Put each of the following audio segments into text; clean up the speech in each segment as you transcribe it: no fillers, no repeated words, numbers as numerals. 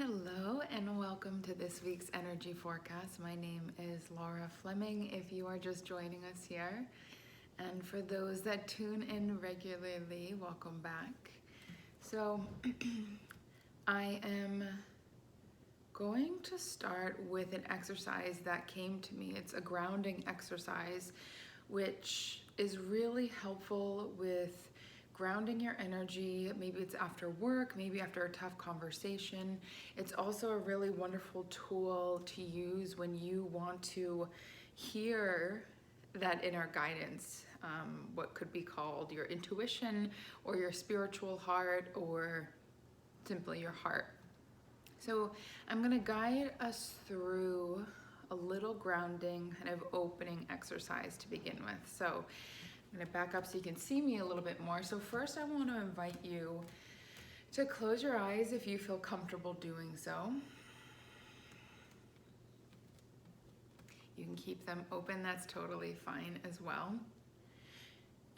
Hello and welcome to this week's energy forecast. My name is Laura Fleming if you are just joining us here. And for those that tune in regularly, welcome back. So I am going to start with an exercise that came to me. It's a grounding exercise, which is really helpful with grounding your energy. Maybe it's after work, maybe after a tough conversation. It's also a really wonderful tool to use when you want to hear that inner guidance, what could be called your intuition or your spiritual heart or simply your heart. So I'm going to guide us through a little grounding kind of opening exercise to begin with. So I'm going to back up so you can see me a little bit more. So first I want to invite you to close your eyes if you feel comfortable doing so. You can keep them open, that's totally fine as well.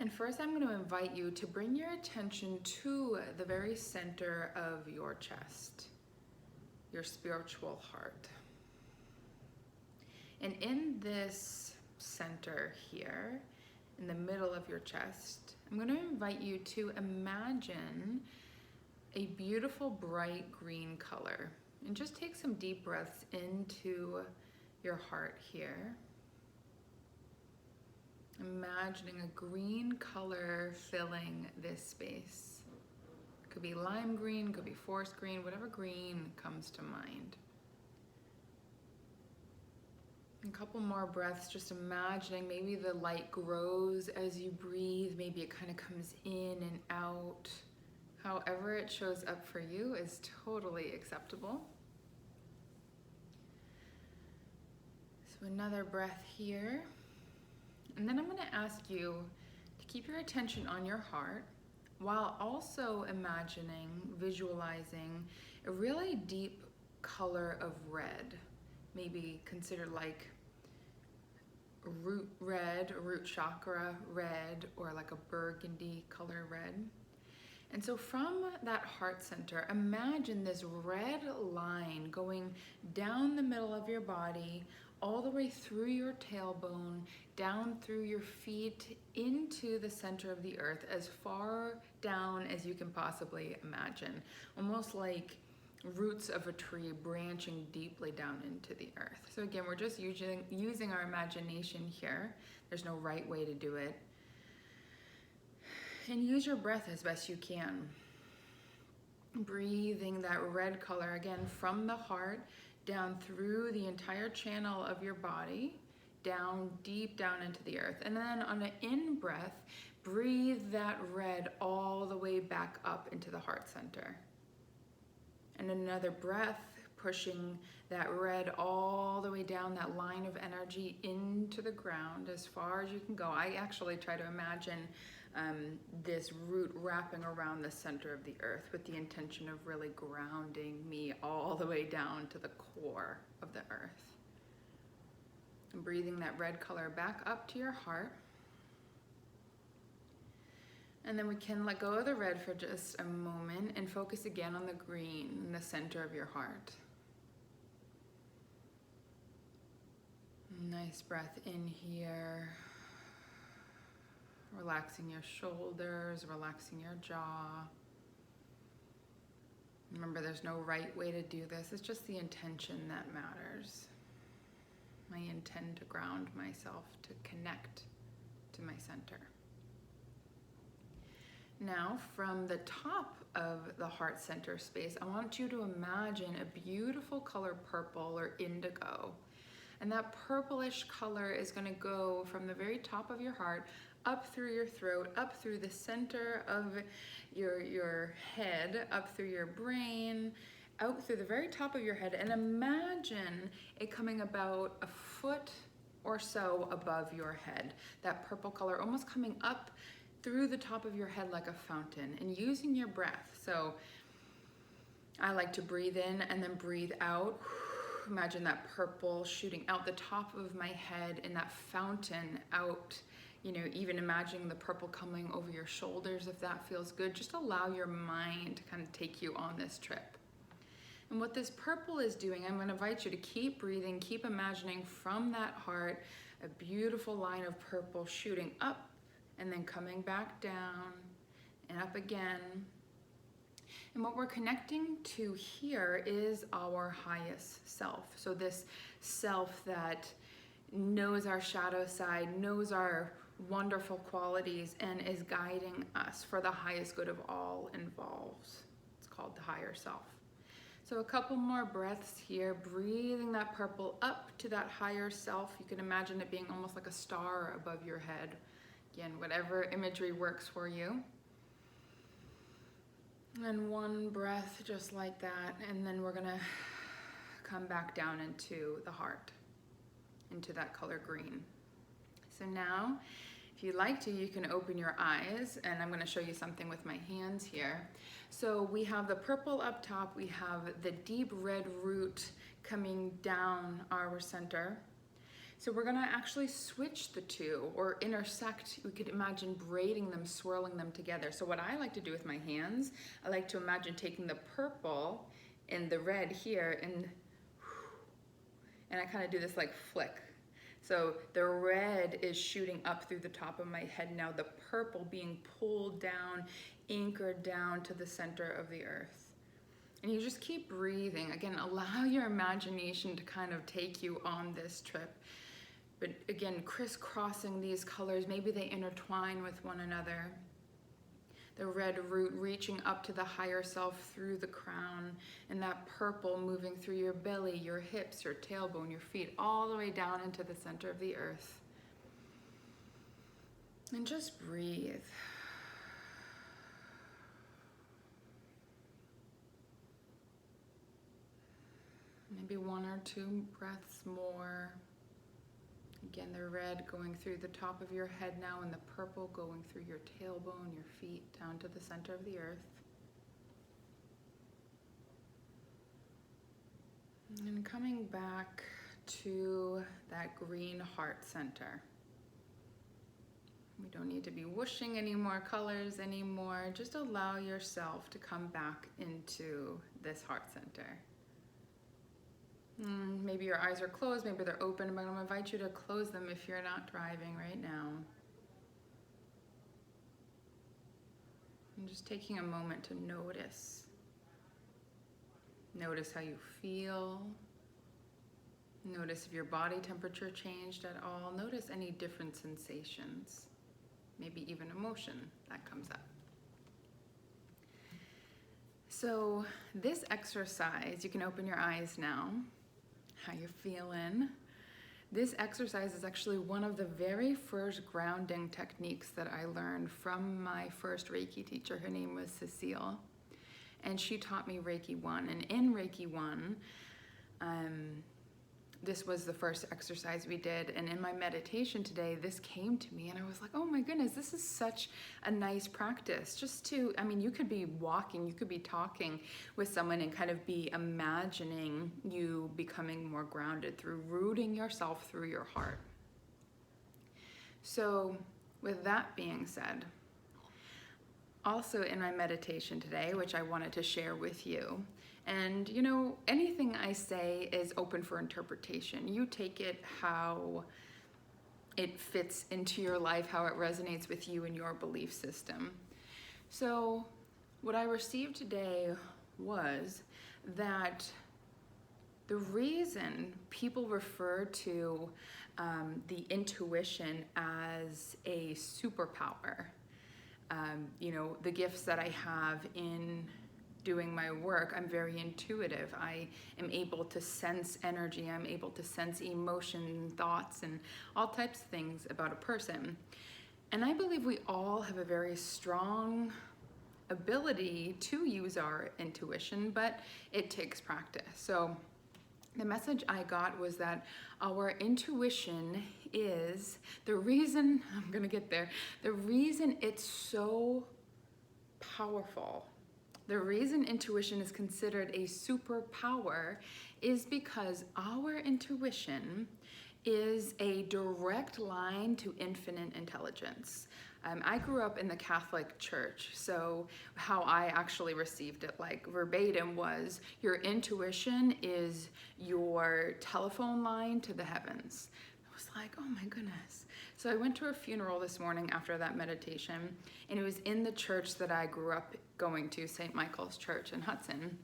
And first I'm going to invite you to bring your attention to the very center of your chest, your spiritual heart. And in this center here, in the middle of your chest, I'm going to invite you to imagine a beautiful bright green color. And just take some deep breaths into your heart here. Imagining a green color filling this space. It could be lime green, could be forest green, whatever green comes to mind. A couple more breaths, just imagining maybe the light grows as you breathe, maybe it kind of comes in and out. However it shows up for you is totally acceptable. So another breath here. And then I'm going to ask you to keep your attention on your heart while also imagining, visualizing a really deep color of red. Maybe considered like root red, root chakra red, or like a burgundy color red. And so from that heart center, imagine this red line going down the middle of your body, all the way through your tailbone, down through your feet, into the center of the earth, as far down as you can possibly imagine. Almost like roots of a tree branching deeply down into the earth. So again, we're just using our imagination here. There's no right way to do it. And use your breath as best you can. Breathing that red color again from the heart down through the entire channel of your body, down deep down into the earth. And then on an in-breath, breathe that red all the way back up into the heart center. And another breath, pushing that red all the way down that line of energy into the ground as far as you can go. I actually try to imagine this root wrapping around the center of the earth with the intention of really grounding me all the way down to the core of the earth. And breathing that red color back up to your heart. And then we can let go of the red for just a moment and focus again on the green in the center of your heart. Nice breath in here. Relaxing your shoulders, relaxing your jaw. Remember, there's no right way to do this. It's just the intention that matters. I intend to ground myself, to connect to my center. Now, from the top of the heart center space, I want you to imagine a beautiful color purple or indigo. And that purplish color is going to go from the very top of your heart up through your throat, up through the center of your head, up through your brain, out through the very top of your head. And imagine it coming about a foot or so above your head. That purple color almost coming up through the top of your head like a fountain, and using your breath. So I like to breathe in and then breathe out. Imagine that purple shooting out the top of my head in that fountain out, even imagining the purple coming over your shoulders if that feels good. Just allow your mind to kind of take you on this trip. And what this purple is doing, I'm going to invite you to keep breathing, keep imagining from that heart a beautiful line of purple shooting up and then coming back down and up again. And what we're connecting to here is our highest self. So this self that knows our shadow side, knows our wonderful qualities, and is guiding us for the highest good of all involved. It's called the higher self. So a couple more breaths here, breathing that purple up to that higher self. You can imagine it being almost like a star above your head. Again, whatever imagery works for you. And one breath just like that, and then we're gonna come back down into the heart, into that color green. So now, if you'd like to, you can open your eyes, and I'm gonna show you something with my hands here. So we have the purple up top, we have the deep red root coming down our center. So we're gonna actually switch the two, or intersect. We could imagine braiding them, swirling them together. So what I like to do with my hands, I like to imagine taking the purple and the red here, and I kind of do this like flick. So the red is shooting up through the top of my head now, the purple being pulled down, anchored down to the center of the earth. And you just keep breathing. Again, allow your imagination to kind of take you on this trip. But again, crisscrossing these colors, maybe they intertwine with one another. The red root reaching up to the higher self through the crown, and that purple moving through your belly, your hips, your tailbone, your feet, all the way down into the center of the earth. And just breathe. Maybe one or two breaths more. Again, the red going through the top of your head now, and the purple going through your tailbone, your feet, down to the center of the earth. And coming back to that green heart center. We don't need to be whooshing any more colors anymore. Just allow yourself to come back into this heart center. Maybe your eyes are closed, maybe they're open, but I'm going to invite you to close them if you're not driving right now. And just taking a moment to notice. Notice how you feel. Notice if your body temperature changed at all. Notice any different sensations, maybe even emotion that comes up. So this exercise, you can open your eyes now. How you feeling? This exercise is actually one of the very first grounding techniques that I learned from my first Reiki teacher. Her name was Cecile, and she taught me Reiki 1. And in Reiki 1, this was the first exercise we did, and in my meditation today, this came to me, and I was like, oh my goodness, this is such a nice practice. Just to, I mean, you could be walking, you could be talking with someone and kind of be imagining you becoming more grounded through rooting yourself through your heart. So with that being said, also in my meditation today, which I wanted to share with you, and you know, anything I say is open for interpretation. You take it how it fits into your life, how it resonates with you and your belief system. So what I received today was that the reason people refer to the intuition as a superpower, you know, the gifts that I have in doing my work, I'm very intuitive. I am able to sense energy. I'm able to sense emotion, thoughts, and all types of things about a person. And I believe we all have a very strong ability to use our intuition, but it takes practice. So the message I got was that our intuition is the reason, I'm gonna get there, the reason it's so powerful. The reason intuition is considered a superpower is because our intuition is a direct line to infinite intelligence. I grew up in the Catholic Church, so how I actually received it, like verbatim, was your intuition is your telephone line to the heavens. I was like, oh my goodness. So I went to a funeral this morning after that meditation, and it was in the church that I grew up going to, St. Michael's Church in Hudson.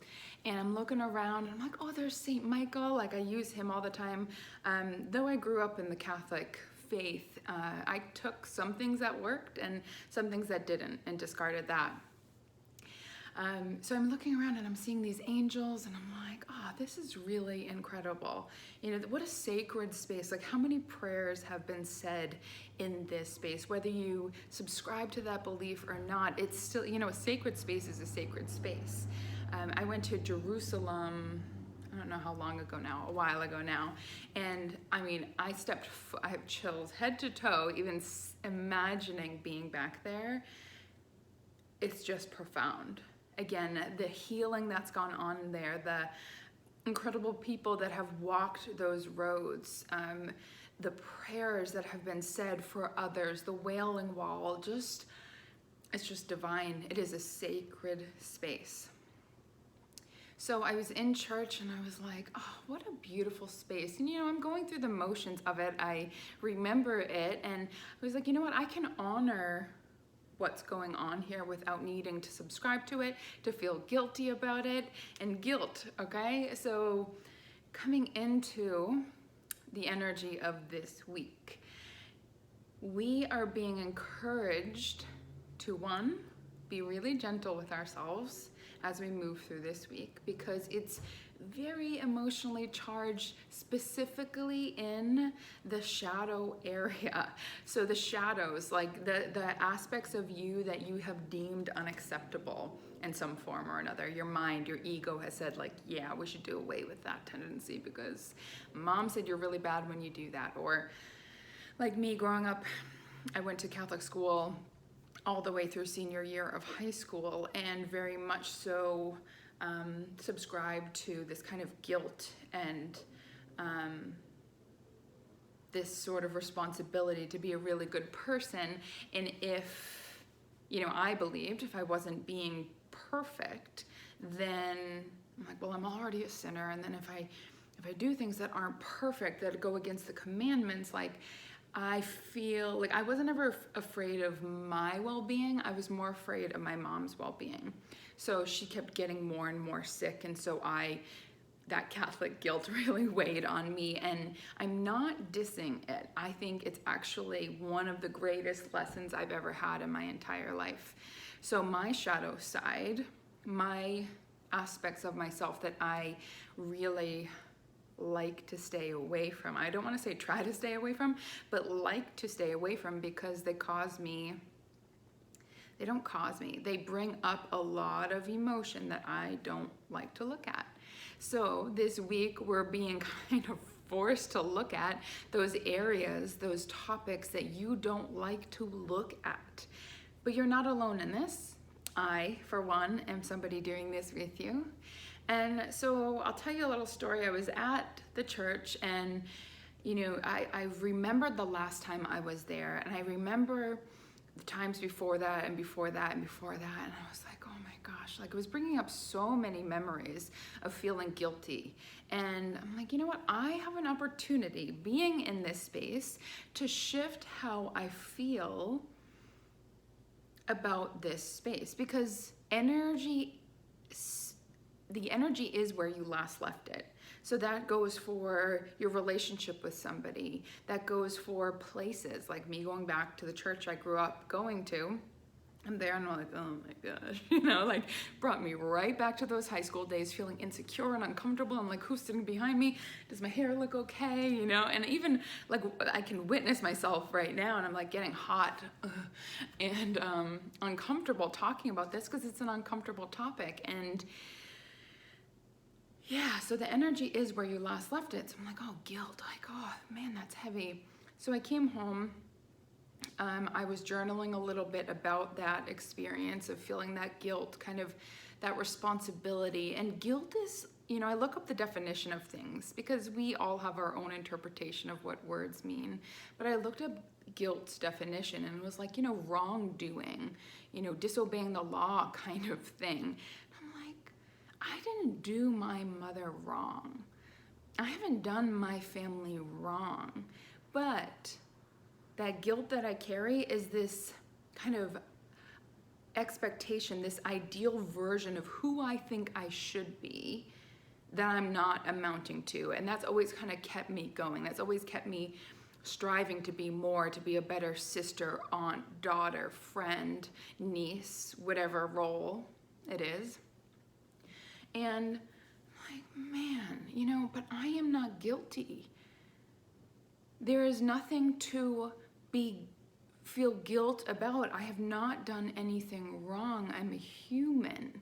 And I'm looking around and I'm like, oh, there's St. Michael. Like, I use him all the time. Though I grew up in the Catholic faith, I took some things that worked and some things that didn't and discarded that. So I'm looking around and I'm seeing these angels and I'm like, oh, this is really incredible. You know, what a sacred space. Like, how many prayers have been said in this space? Whether you subscribe to that belief or not, it's still, you know, a sacred space is a sacred space. I went to Jerusalem, I don't know how long ago now, a while ago now. And I mean, I have chills head to toe, even imagining being back there. It's just profound. Again, the healing that's gone on there, the incredible people that have walked those roads, the prayers that have been said for others, the Wailing Wall, it's just divine. It is a sacred space. So I was in church and I was like, oh, what a beautiful space. And, you know, I'm going through the motions of it. I remember it and I was like, you know what, I can honor what's going on here without needing to subscribe to it, to feel guilty about it, and guilt, okay? So coming into the energy of this week, we are being encouraged to, one, be really gentle with ourselves as we move through this week, because it's very emotionally charged, specifically in the shadow area. So the shadows, like the aspects of you that you have deemed unacceptable in some form or another. Your mind, your ego has said, like, yeah, we should do away with that tendency because mom said you're really bad when you do that. Or like me growing up, I went to Catholic school all the way through senior year of high school, and very much so subscribe to this kind of guilt and this sort of responsibility to be a really good person. And if, you know, I believed if I wasn't being perfect, then I'm like, well, I'm already a sinner. And then if I do things that aren't perfect, that go against the commandments, like, I feel like I wasn't ever afraid of my well-being. I was more afraid of my mom's well-being. So she kept getting more and more sick. And so that Catholic guilt really weighed on me. And I'm not dissing it. I think it's actually one of the greatest lessons I've ever had in my entire life. So my shadow side, my aspects of myself that I really like to stay away from. I don't want to say try to stay away from, but like to stay away from, because they don't cause me. They bring up a lot of emotion that I don't like to look at. So this week we're being kind of forced to look at those areas, those topics that you don't like to look at. But you're not alone in this. I, for one, am somebody doing this with you. And so I'll tell you a little story. I was at the church, and, you know, I remembered the last time I was there, and I remember the times before that and before that and before that. And I was like, oh my gosh, like, it was bringing up so many memories of feeling guilty. And I'm like, you know what? I have an opportunity being in this space to shift how I feel about this space, because the energy is where you last left it. So that goes for your relationship with somebody. That goes for places, like me going back to the church I grew up going to. I'm there and I'm like, oh my gosh, you know, like, brought me right back to those high school days, feeling insecure and uncomfortable. I'm like, who's sitting behind me? Does my hair look okay? You know, and even like I can witness myself right now, and I'm like getting hot and uncomfortable talking about this because it's an uncomfortable topic. And yeah, so the energy is where you last left it. So I'm like, oh, guilt, like, oh man, that's heavy. So I came home. I was journaling a little bit about that experience of feeling that guilt, kind of that responsibility. And guilt is, you know, I look up the definition of things because we all have our own interpretation of what words mean. But I looked up guilt's definition, and it was like, wrongdoing, disobeying the law kind of thing. I'm like, I didn't do my mother wrong. I haven't done my family wrong. But that guilt that I carry is this kind of expectation, this ideal version of who I think I should be that I'm not amounting to. And that's always kind of kept me going. That's always kept me striving to be more, to be a better sister, aunt, daughter, friend, niece, whatever role it is. And like, man, but I am not guilty. There is nothing to feel guilt about. I have not done anything wrong. I'm a human.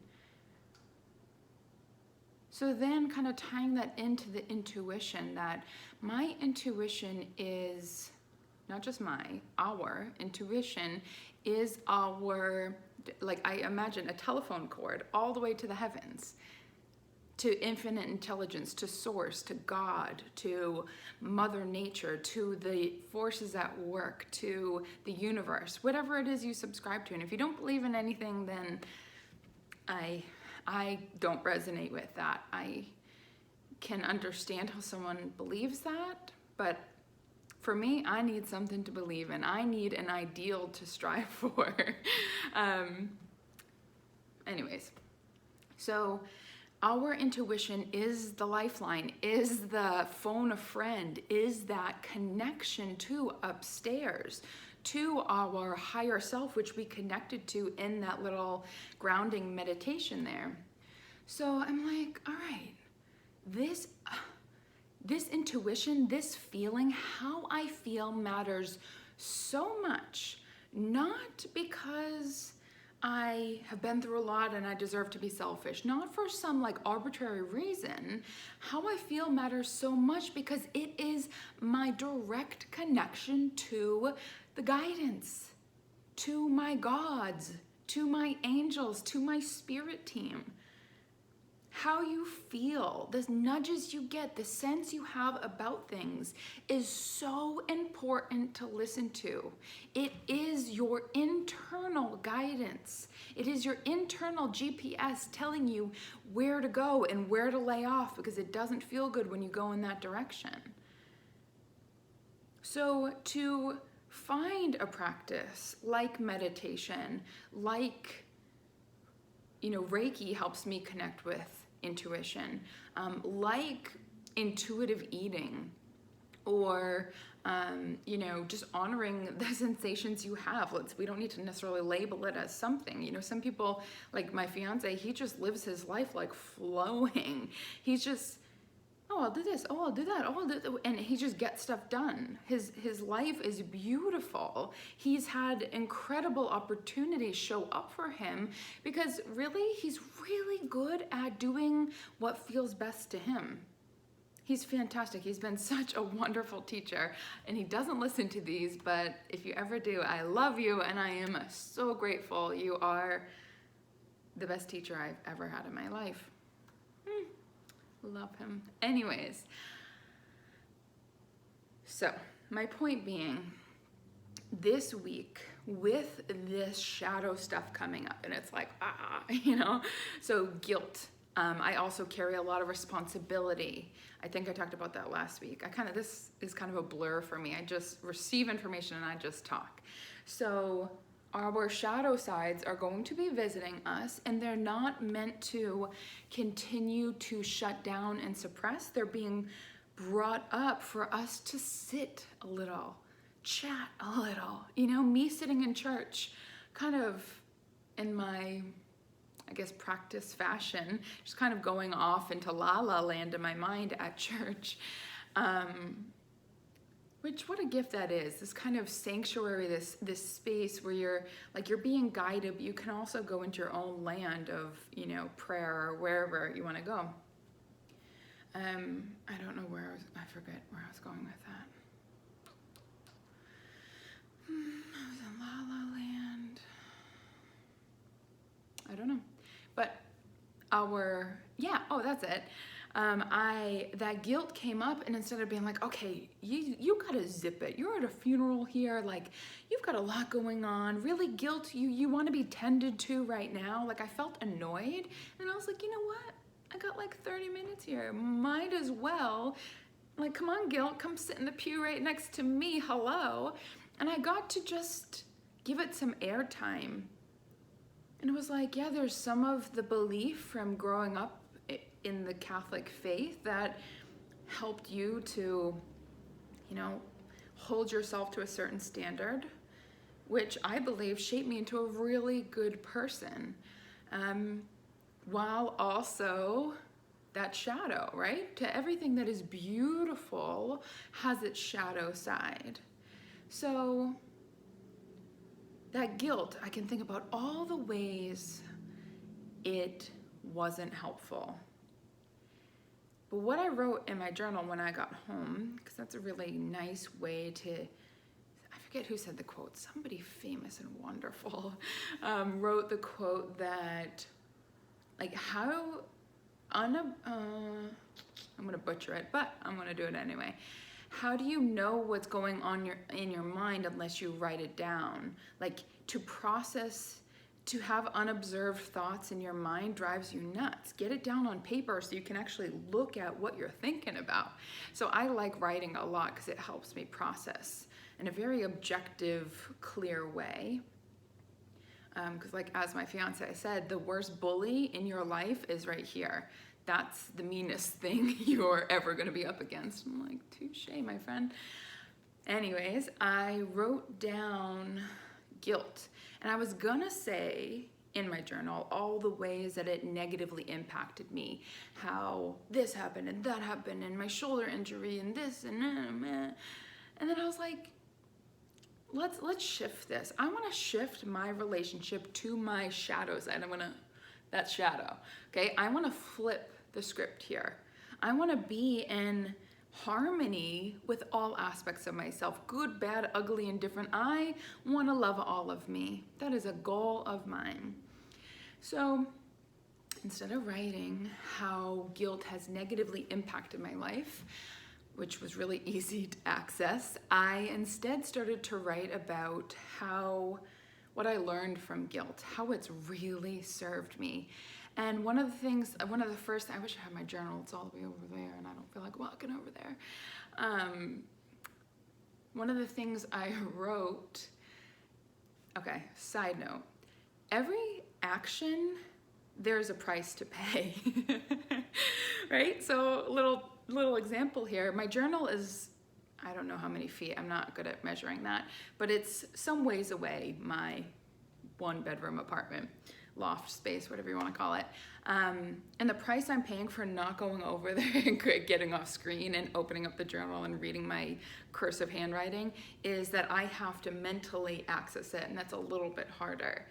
So then kind of tying that into the intuition, that my intuition is not just our intuition is like I imagine a telephone cord all the way to the heavens, to infinite intelligence, to source, to God, to Mother Nature, to the forces at work, to the universe, whatever it is you subscribe to. And if you don't believe in anything, then I don't resonate with that. I can understand how someone believes that, but for me, I need something to believe in. I need an ideal to strive for. Anyways, so our intuition is the lifeline, is the phone a friend, is that connection to upstairs, to our higher self, which we connected to in that little grounding meditation there. So I'm like, all right, this intuition, this feeling, how I feel matters so much, not because I have been through a lot and I deserve to be selfish, not for some like arbitrary reason. How I feel matters so much because it is my direct connection to the guidance, to my gods, to my angels, to my spirit team. How you feel, the nudges you get, the sense you have about things is so important to listen to. It is your internal guidance. It is your internal GPS telling you where to go and where to lay off, because it doesn't feel good when you go in that direction. So to find a practice like meditation, like, Reiki helps me connect with intuition, like intuitive eating, or just honoring the sensations you have. We don't need to necessarily label it as something. Some people, like my fiance, he just lives his life like flowing. He's just, oh, I'll do this, oh, I'll do that, oh, I'll do that. And he just gets stuff done. His life is beautiful. He's had incredible opportunities show up for him because really, he's really good at doing what feels best to him. He's fantastic. He's been such a wonderful teacher, and he doesn't listen to these, but if you ever do, I love you, and I am so grateful. You are the best teacher I've ever had in my life. Love him. Anyways, so my point being, this week with this shadow stuff coming up, and it's like, so guilt. I also carry a lot of responsibility. I think I talked about that last week. This is kind of a blur for me. I just receive information and I just talk. So our shadow sides are going to be visiting us, and they're not meant to continue to shut down and suppress. They're being brought up for us to sit a little, chat a little. Me sitting in church, kind of in my, practice fashion, just kind of going off into la la land in my mind at church. Which, what a gift that is, this kind of sanctuary, this space where you're being guided, but you can also go into your own land of, prayer or wherever you want to go. I don't know I forget where I was going with that. I was in La La Land. I don't know. But that's it. that guilt came up, and instead of being like, okay, you gotta zip it. You're at a funeral here, like you've got a lot going on. Really, guilt, you want to be tended to right now. Like I felt annoyed, and I was like, you know what? I got like 30 minutes here. Might as well, like, come on, guilt, come sit in the pew right next to me. Hello. And I got to just give it some airtime. And it was like, yeah, there's some of the belief from growing up in the Catholic faith that helped you to, hold yourself to a certain standard, which I believe shaped me into a really good person. While also that shadow, right? To everything that is beautiful has its shadow side. So that guilt, I can think about all the ways it wasn't helpful. But what I wrote in my journal when I got home, because that's a really nice way to, I forget who said the quote, somebody famous and wonderful wrote the quote that, like, I'm gonna butcher it, but I'm gonna do it anyway. How do you know what's going on in your mind unless you write it down? Like, to process, to have unobserved thoughts in your mind drives you nuts. Get it down on paper so you can actually look at what you're thinking about. So I like writing a lot because it helps me process in a very objective, clear way. Because like as my fiance said, the worst bully in your life is right here. That's the meanest thing you're ever gonna be up against. I'm like, touche, my friend. Anyways, I wrote down guilt. And I was gonna say in my journal all the ways that it negatively impacted me. How this happened and that happened and my shoulder injury and this and then I was like, let's shift this. I wanna shift my relationship to my shadow side. That's shadow, okay? I wanna flip the script here. I wanna be in harmony with all aspects of myself, good, bad, ugly, and different. I want to love all of me. That is a goal of mine. So instead of writing how guilt has negatively impacted my life, which was really easy to access, I instead started to write about what I learned from guilt, how it's really served me. And one of the first, I wish I had my journal, it's all the way over there and I don't feel like walking over there. One of the things I wrote, okay, side note, every action, there's a price to pay, right? So little example here, my journal is, I don't know how many feet, I'm not good at measuring that, but it's some ways away, my 1-bedroom apartment. Loft space, whatever you want to call it. And the price I'm paying for not going over there and getting off screen and opening up the journal and reading my cursive handwriting is that I have to mentally access it, and that's a little bit harder.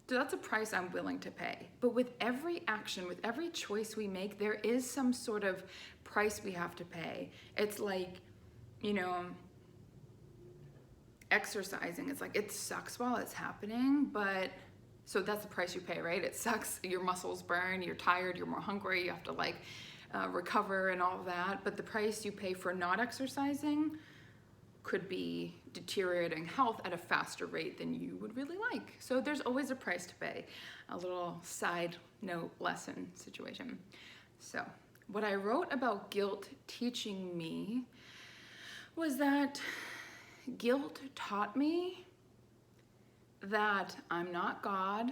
So that's a price I'm willing to pay. But with every action, with every choice we make, there is some sort of price we have to pay. It's like, exercising. It's like, it sucks while it's happening, but so that's the price you pay, right? It sucks, your muscles burn, you're tired, you're more hungry, you have to recover and all of that. But the price you pay for not exercising could be deteriorating health at a faster rate than you would really like. So there's always a price to pay. A little side note lesson situation. So what I wrote about guilt teaching me was that guilt taught me that I'm not God,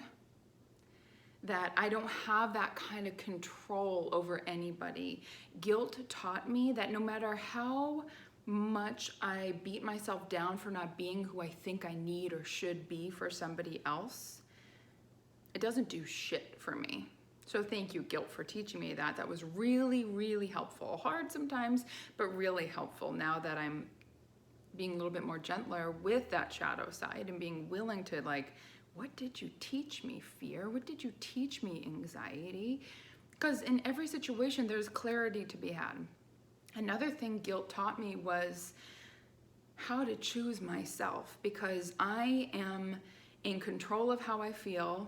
that I don't have that kind of control over anybody. Guilt taught me that no matter how much I beat myself down for not being who I think I need or should be for somebody else, it doesn't do shit for me. So thank you, guilt, for teaching me that. That was really, really helpful. Hard sometimes, but really helpful now that I'm being a little bit more gentler with that shadow side and being willing to what did you teach me, fear? What did you teach me, anxiety? Because in every situation, there's clarity to be had. Another thing guilt taught me was how to choose myself, because I am in control of how I feel,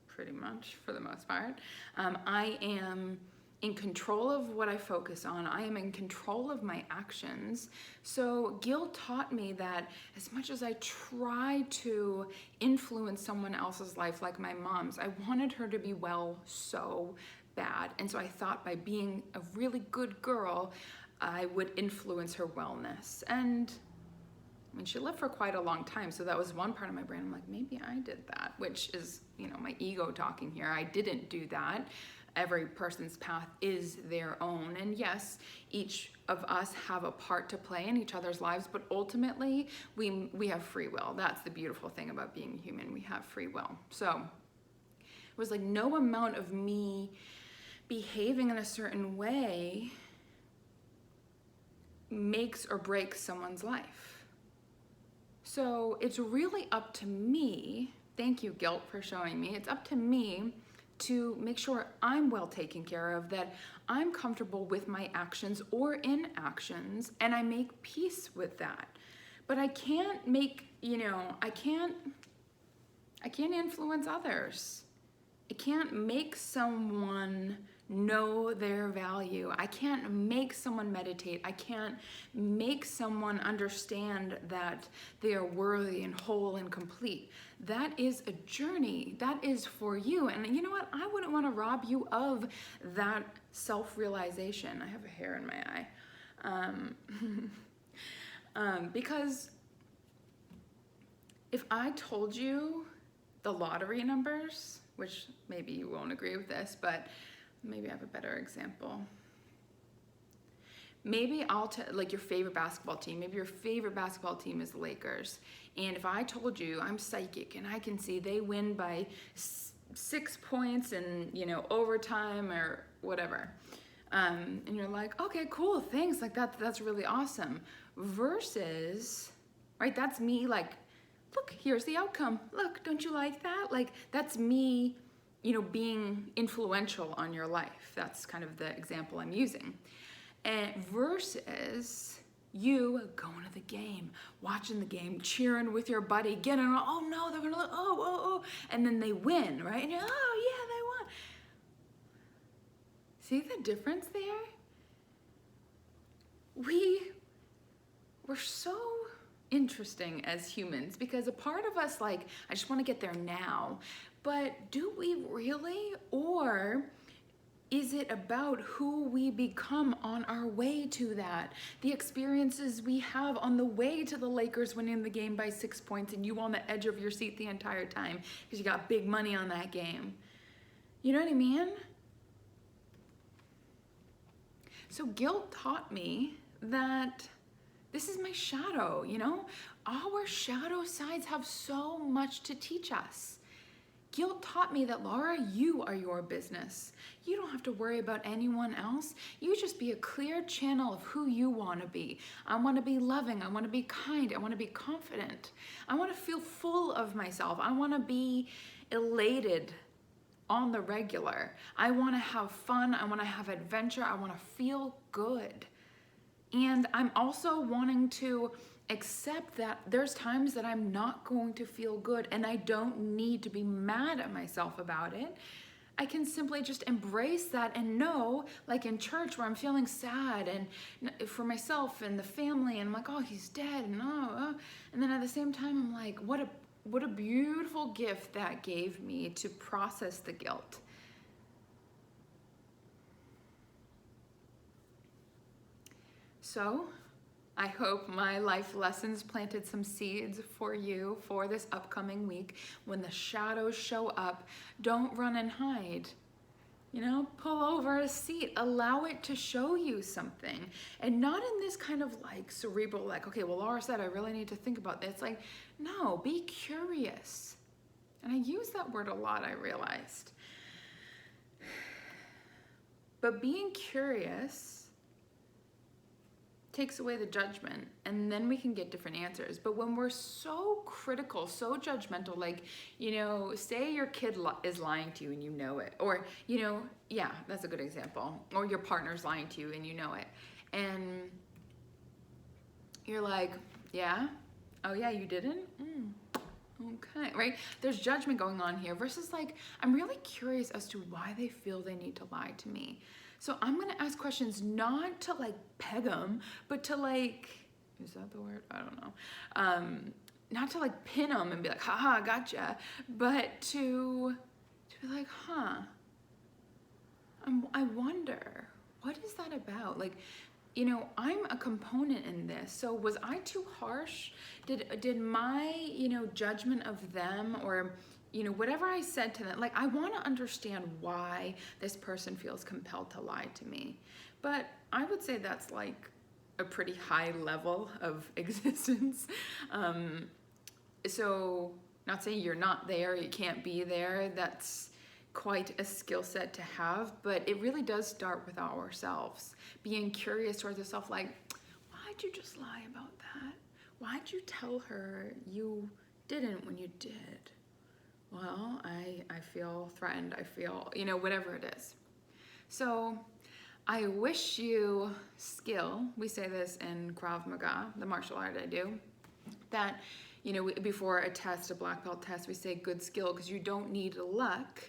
pretty much for the most part. I am in control of what I focus on. I am in control of my actions. So guilt taught me that as much as I try to influence someone else's life, like my mom's, I wanted her to be well so bad. And so I thought by being a really good girl, I would influence her wellness. And I mean, she lived for quite a long time. So that was one part of my brain. I'm like, maybe I did that, which is, you know, my ego talking here. I didn't do that. Every person's path is their own. And yes, each of us have a part to play in each other's lives, but ultimately we have free will. That's the beautiful thing about being human. We have free will. So it was like no amount of me behaving in a certain way makes or breaks someone's life. So it's really up to me. Thank you, guilt, for showing me. It's up to me to make sure I'm well taken care of, that I'm comfortable with my actions or inactions, and I make peace with that. But I can't make, you know, I can't influence others. I can't make someone know their value. I can't make someone meditate. I can't make someone understand that they are worthy and whole and complete. That is a journey. That is for you. And you know what? I wouldn't want to rob you of that self-realization. I have a hair in my eye. Because if I told you the lottery numbers, which maybe you won't agree with this, but maybe I have a better example. Maybe like your favorite basketball team. Maybe your favorite basketball team is the Lakers. And if I told you I'm psychic and I can see they win by 6 points and, you know, overtime or whatever, and you're like, okay, cool, thanks. Like that's really awesome. Versus, right? That's me. Like, look, here's the outcome. Look, don't you like that? Like that's me, you know, being influential on your life. That's kind of the example I'm using. And versus you going to the game, watching the game, cheering with your buddy, getting, oh no, they're gonna, oh, and then they win, right? And you're, oh yeah, they won. See the difference there? We're so interesting as humans because a part of us, like, I just want to get there now. But do we really? Or is it about who we become on our way to that? The experiences we have on the way to the Lakers winning the game by 6 points and you on the edge of your seat the entire time because you got big money on that game. You know what I mean? So guilt taught me that this is my shadow, you know? Our shadow sides have so much to teach us. Guilt taught me that, Laura, you are your business. You don't have to worry about anyone else. You just be a clear channel of who you want to be. I want to be loving. I want to be kind. I want to be confident. I want to feel full of myself. I want to be elated on the regular. I want to have fun. I want to have adventure. I want to feel good. And I'm also wanting to accept that there's times that I'm not going to feel good and I don't need to be mad at myself about it. I can simply just embrace that and know, like in church where I'm feeling sad and for myself and the family and I'm like, oh, he's dead and and then at the same time I'm like, what a beautiful gift that gave me to process the guilt. So I hope my life lessons planted some seeds for you for this upcoming week. When the shadows show up, don't run and hide. You know, pull over a seat, allow it to show you something. And not in this kind of like cerebral, like, okay, well, Laura said I really need to think about this. Like, no, be curious. And I use that word a lot, I realized. But being curious takes away the judgment, and then we can get different answers. But when we're so critical, so judgmental, like, you know, say your kid is lying to you and you know it, or, you know, yeah, that's a good example, or your partner's lying to you and you know it, and you're like, yeah, oh yeah, you didn't? Okay, right? There's judgment going on here versus like, I'm really curious as to why they feel they need to lie to me. So I'm gonna ask questions not to like peg them, but to like, is that the word? I don't know. Not to like pin them and be like, haha, gotcha, but to be like, huh, I wonder, what is that about? Like, you know, I'm a component in this. So was I too harsh? Did my, you know, judgment of them, or, you know, whatever I said to them, like, I want to understand why this person feels compelled to lie to me. But I would say that's like a pretty high level of existence. So not saying you're not there, you can't be there. That's quite a skill set to have, but it really does start with ourselves. Being curious towards yourself, like, why'd you just lie about that? Why'd you tell her you didn't when you did? Well, I feel threatened. I feel, you know, whatever it is. So I wish you skill. We say this in Krav Maga, the martial art I do, that, you know, before a test, a black belt test, we say good skill, because you don't need luck.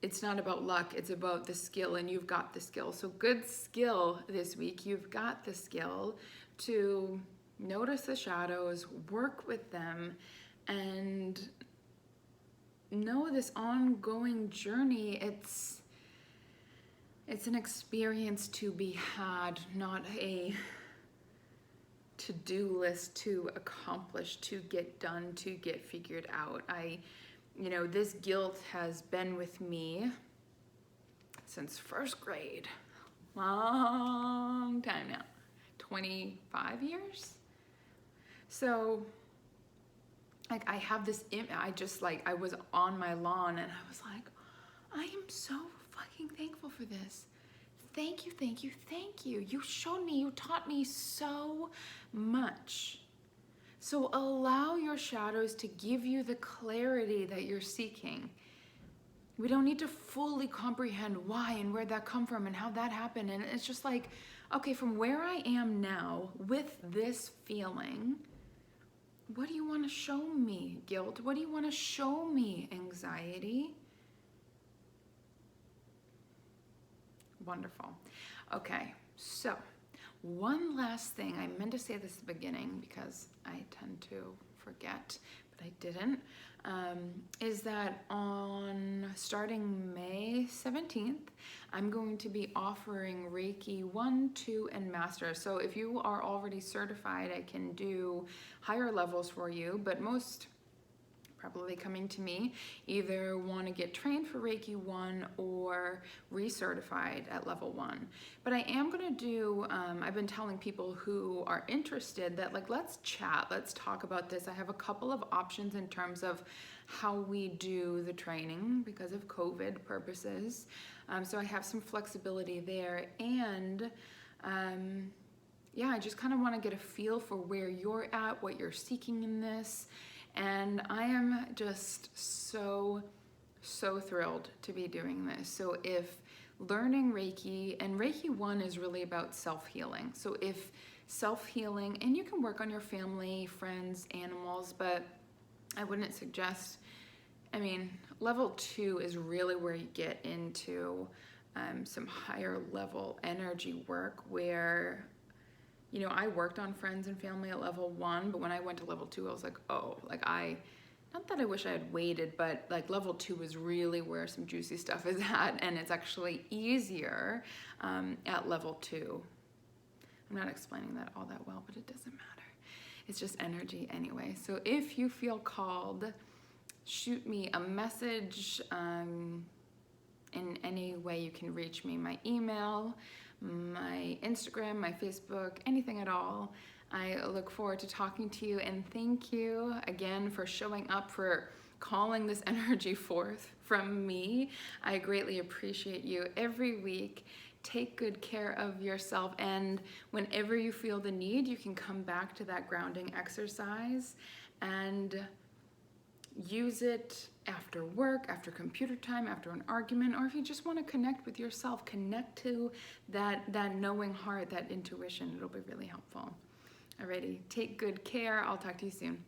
It's not about luck, it's about the skill, and you've got the skill. So good skill this week. You've got the skill to notice the shadows, work with them, and know this ongoing journey. It's an experience to be had, not a to-do list to accomplish, to get done, to get figured out. You know, this guilt has been with me since first grade. Long time now. 25 years? So, like, I have this I was on my lawn and I was like, I am so fucking thankful for this. Thank you, thank you, thank you. You showed me, you taught me so much. So allow your shadows to give you the clarity that you're seeking. We don't need to fully comprehend why and where that come from and how that happened. And it's just like, okay, from where I am now with this feeling, what do you want to show me, guilt? What do you want to show me, anxiety? Wonderful. Okay, so one last thing. I meant to say this at the beginning because I tend to forget, but I didn't, is that on starting May 17th, I'm going to be offering Reiki 1, 2, and Master. So if you are already certified, I can do higher levels for you, but most probably coming to me either want to get trained for Reiki 1 or recertified at level 1. But I am going to do, I've been telling people who are interested that, like, let's chat, let's talk about this. I have a couple of options in terms of how we do the training because of COVID purposes. So I have some flexibility there, and yeah, I just kind of want to get a feel for where you're at, what you're seeking in this. And I am just so thrilled to be doing this. So if learning Reiki, and Reiki 1 is really about self-healing. So if self-healing, and you can work on your family, friends, animals, but I wouldn't suggest, I mean, level 2 is really where you get into some higher level energy work where, you know, I worked on friends and family at level 1, but when I went to level 2, I was like, oh, like not that I wish I had waited, but like level 2 is really where some juicy stuff is at, and it's actually easier at level 2. I'm not explaining that all that well, but it doesn't matter. It's just energy anyway. So if you feel called, shoot me a message in any way you can reach me. My email, my Instagram, my Facebook, anything at all. I look forward to talking to you, and thank you again for showing up, for calling this energy forth from me. I greatly appreciate you. Every week, take good care of yourself, and whenever you feel the need, you can come back to that grounding exercise and use it after work, after computer time, after an argument, or if you just want to connect with yourself, connect to that knowing heart, that intuition. It'll be really helpful. Alrighty, take good care. I'll talk to you soon.